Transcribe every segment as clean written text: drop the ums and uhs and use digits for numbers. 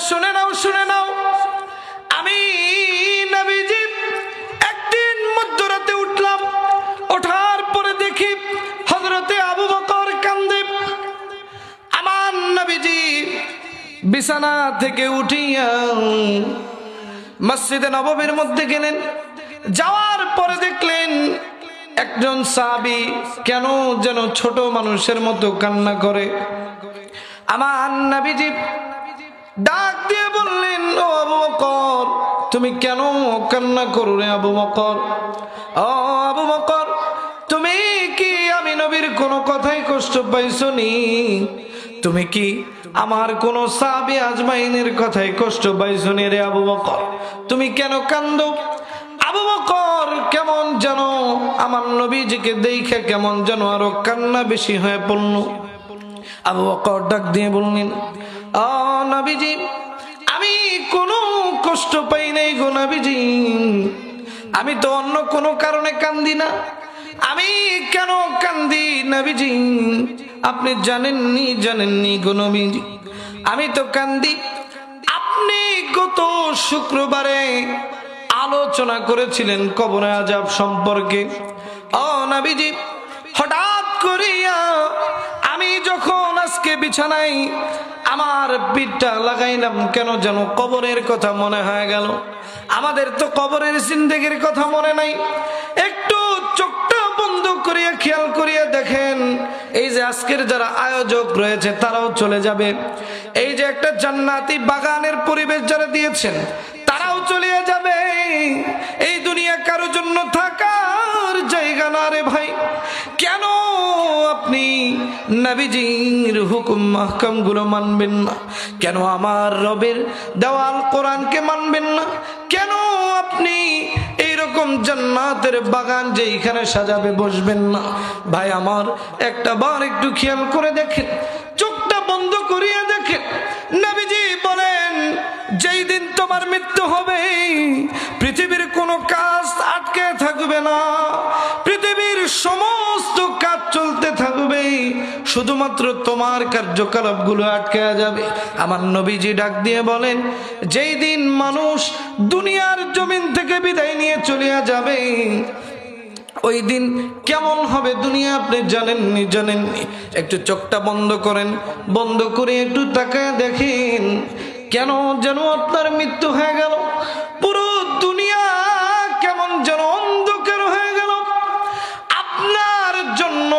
শুনে নাও শুনে নাও, আমি নবীজি একদিন মধ্যরাতে উঠলাম, ওঠার পরে দেখি হযরতে আবু বকর কান্দে। আমার নবীজি বিছানা থেকে উঠিয়া মসজিদে নববীর মধ্যে গেলেন। যাওয়ার পরে দেখলেন একজন সাহাবী কেন যেন ছোট মানুষের মতো কান্না করে। আমার নবীজি ডাক দিয়ে বললেন, ও আবু বকর, তুমি কেন কান্না করো রে আবু বকর? ও আবু বকর, তুমি কি আমি নবীর কোনো কথাই কষ্ট পাইছো নি? তুমি কি আমার কোন সাহাবী আজমাইনের কথাই কষ্ট পাইছো নি রে আবু বকর? তুমি কেন কান্দো? আবু বকর কেমন যেন আমার নবীজিকে দেখে কেমন যেন আরো কান্না বেশি হয়ে পড়ল। আবু বকর ডাক দিয়ে বললেন, ও নবীজি, আমি কোনো কষ্ট পাই নাই গো নবীজি, আমি তো অন্য কোনো কারণে কান্দি না। আমি কেন কান্দি নবীজি আপনি জানেননি গো নবীজি, আমি তো কান্দি আপনি গত শুক্রবারে আলোচনা করেছিলেন কবরে আযাব সম্পর্কে। ও নবীজি, হঠাৎ করিয়া আমি যখন আজকে বিছানায় আমার পিঠটা লাগাইলাম, কেন যেন কবরের কথা মনে হয়ে গেল। আমাদের তো কবরের জিন্দেগির কথা মনে নাই। একটু চোখটা বন্ধ করিয়া খেয়াল করিয়া দেখেন, এই যে আজকের যারা আয়োজক রয়েছে তারাও চলে যাবে। এই যে একটা জান্নাতি বাগানের পরিবেশ যারা দিয়েছেন তারাও চলে যাবে। এই দুনিয়া কারোর জন্য থাকার জায়গা না রে ভাই। কেন আপনি নবীজির হুকুম মাহকাম গুলো মানবেন না? কেন আমার রবের দেওয়াল কোরআনকে মানবেন না? কেন আপনি এইরকম জান্নাতের বাগান যেখানে সাজাবে বসবেন না? ভাই আমার, একটা বার একটু খেয়াল করে দেখেন, চোখটা বন্ধ করিয়া দেখেন। নবীজি বলেন, যেই দিন তোমার মৃত্যু হবে পৃথিবীর কোনো কাজ আটকে থাকবে না, পৃথিবীর সমস্ত কাজ চলতে থাকবে, শুধুমাত্র তোমার কার্যকলাপ গুলো আটকে যাবে। আমার নবীজি ডাক দিয়ে বলেন, যেই দিন মানুষ দুনিয়ার জমিন থেকে বিদায় নিয়ে চলে যাবে, ওই দিন কেমন হবে দুনিয়া আপনি জানেননি। একটু চোখটা বন্ধ করেন, বন্ধ করে একটু তাকায় দেখেন, কেন যেন আপনার মৃত্যু হয়ে গেল। পুরো দুনিয়া কেমন যেন অন্ধকার হয়ে গেল। আপনার জন্য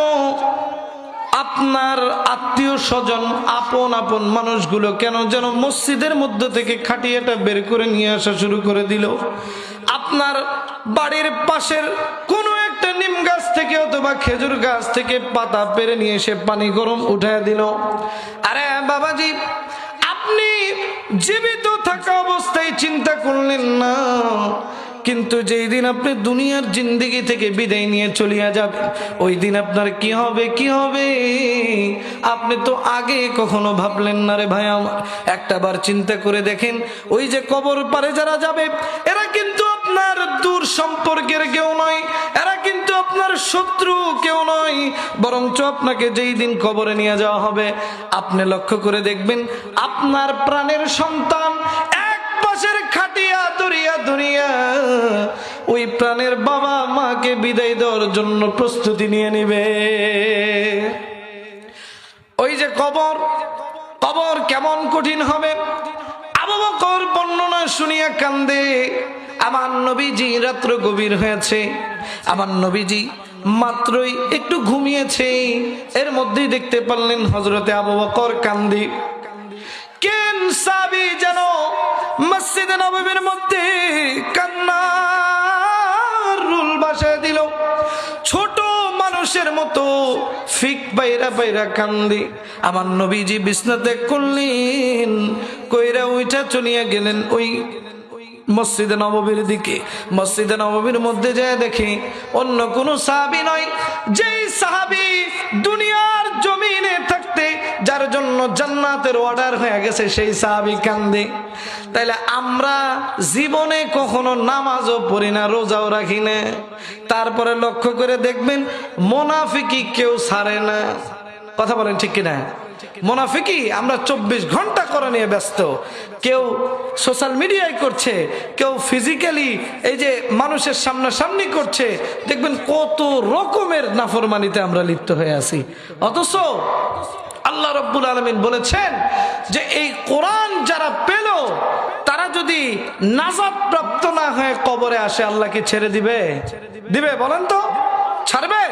আপনার আত্মীয় স্বজন আপন আপন মানুষগুলো কেন যেন মসজিদের মধ্যে থেকে খাটিয়াটা বের করে নিয়ে আসা শুরু করে দিল। আপনার বাড়ির পাশের কোনো একটা নিম গাছ থেকে অথবা খেজুর গাছ থেকে পাতা পেরে নিয়ে এসে পানি গরম উঠায় দিল। আরে বাবাজি, আপনি জীবিত থাকা অবস্থায় চিন্তা করলেন না, কিন্তু যেই দিন আপনি দুনিয়ার জিন্দেগি থেকে বিদায় নিয়ে চলিয়া যাবেন, ওই দিন আপনার কি হবে আপনি তো আগে কখনো ভাবলেন না রে ভাই আমার। একটা বার চিন্তা করে দেখেন, ওই যে কবর পারে যারা যাবে, এরা কিন্তু আপনার দূর সম্পর্কের কেউ নয়, এরা কিন্তু আপনার শত্রু কেউ নয়, বরঞ্চ আপনাকে যেই দিন কবরে নিয়ে যাওয়া হবে, আপনি লক্ষ্য করে দেখবেন আপনার প্রাণের সন্তান এক পাশের খাটিয়া দুনিয়া ওই প্রাণের বাবা মাকে বিদায় দেওয়ার জন্য প্রস্তুতি নিয়ে নিবে। ওই যে কবর কেমন কঠিন হবে। আবু বকর বর্ণনা শুনিয়া কান্দে। আমার নবীজি রাত্র গভীর হয়েছে, আমার নবীজি মাত্রই একটু ঘুমিয়েছে, এর মধ্যেই দেখতে পারলেন হযরতে আবু বকর কান্দে। কেন সাহাবী যেন মসজিদে নববীর মধ্যে কান্নার রুল বাসায় দিল। ছোট মানুষের মতো ফিক বাইরা কান্দি। আমার নবীজি বিছনাতে করলেন, কইরা উঠা চলিয়া গেলেন ওই মসজিদে নববীর দিকে। মসজিদে নববীর মধ্যে যায় দেখে অন্য কোনো সাহাবী নয়, যেই সাহাবী দুনিয়ার জমিনে থাকতে যার জন্য জান্নাতের অর্ডার হয়ে গেছে সেই সাহাবী কান্দে। তাইলে আমরা জীবনে কখনো নামাজও পড়ি না, রোজাও রাখি না, তারপরে লক্ষ্য করে দেখবেন মুনাফিকি কেউ ছাড়ে না। কথা বলেন ঠিক কিনা? মুনাফিকি আমরা 24 ঘন্টা করা নিয়ে ব্যস্ত। কেউ সোশ্যাল মিডিয়ায় করছে, কেউ ফিজিক্যালি এই যে মানুষের সামনাসামনি করছে। দেখবেন কত রকমের নাফরমানিতে আমরা লিপ্ত হয়ে আছি। অথচ আল্লাহ রাব্বুল আলামিন বলেছেন যে এই কোরআন যারা পেল তারা যদি নাজাত প্রাপ্ত না হয়ে কবরে আসে, আল্লাহ কি ছেড়ে দিবে? দিবে? বলেন তো, ছাড়বে?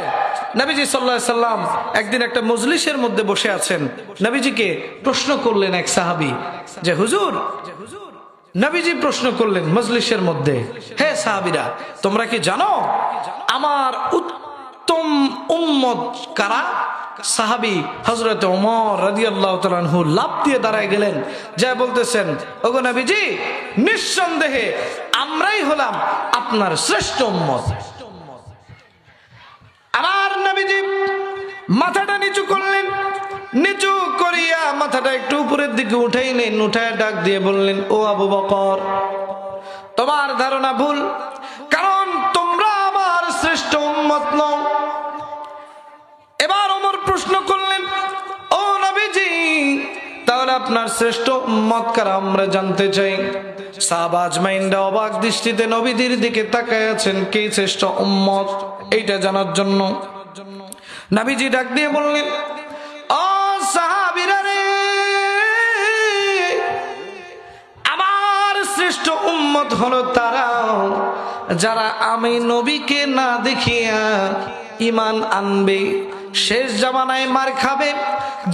নবীজি সাল্লাল্লাহু আলাইহি সাল্লাম একদিন একটা মজলিসের মধ্যে বসে আছেন। নবীজিকে প্রশ্ন করলেন এক সাহাবী যে হুজুর, নবীজি প্রশ্ন করলেন মজলিসের মধ্যে, হে সাহাবীরা, তোমরা কি জানো আমার উত্তম উম্মত কারা? সাহাবী হযরত ওমর রাদিয়াল্লাহু তাআলা আনহু লাফ দিয়ে দাঁড়ায় গেলেন, যা বলতেছেন, ওগো নবীজি, নিঃসন্দেহে আমরাই হলাম আপনার শ্রেষ্ঠ উম্মত। আমার নবীজি মাথাটা নিচু করলেন, নিচু করিয়া মাথাটা একটু উপরের দিকে উঠাইলেন, উঠায় ডাক দিয়ে বললেন, ও আবু বকর, তোমার ধারণা ভুল, কারণ তোমরা আমার শ্রেষ্ঠ উম্মত নও। এবার ওমর প্রশ্ন করলেন, ও নবীজি, তাহলে আপনার শ্রেষ্ঠ উম্মত কারা আমরা জানতে চাই। সাহাবা আজমাইনরা অবাক দৃষ্টিতে নবীজির দিকে তাকায় আছেন, কে শ্রেষ্ঠ উম্মত এইটা জানার জন্য। নবীজি ডাক দিয়ে বললেন, ও সাহাবীরা রে, আমার শ্রেষ্ঠ উম্মত হলো তারা যারা আমি নবীকে না দেখিয়া ঈমান আনবে, শেষ জামানায় মার খাবে,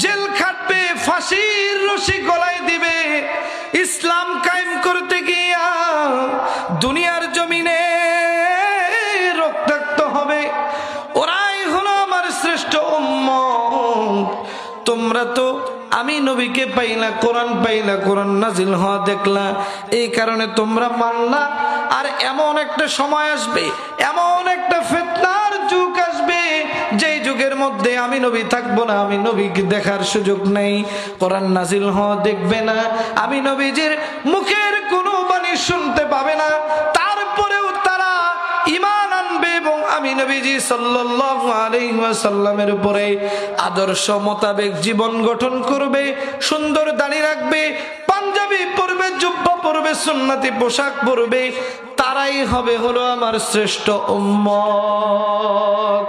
জেল খাটবে, ফাঁসির রশি গলায় দিবে, ইসলাম কায়েম করতে গিয়া দুনিয়ার জমিনে রক্তাক্ত হবে। ওরাই হলো আমার শ্রেষ্ঠ উম্মত। তোমরা তো আমি নবীকে পাইলা, কোরআন পাইলা, কোরআন নাজিল হওয়া দেখলা, এই কারণে তোমরা মানলা। আর এমন একটা সময় আসবে, এমন একটা ফিতনার যুগ আসবে, যেই যুগের মধ্যে আমি নবী থাকবো না, আমি নবীকে দেখার সুযোগ নেই, কোরআন নাজিল হওয়া দেখবে না, আমি নবীজির মুখের কোনো বাণী শুনতে পাবে না। তারপরেও তারা ঈমান আনবে এবং আমি নবীজি সাল্লাল্লাহু আলাইহি ওয়াসাল্লামের উপরে আদর্শ মোতাবেক জীবন গঠন করবে, সুন্দর দাড়ি রাখবে, পাঞ্জাবি পরবে, জুব্বা পরবে, সুন্নতি পোশাক পরবে, তারাই হবে হলো আমার শ্রেষ্ঠ উম্মত।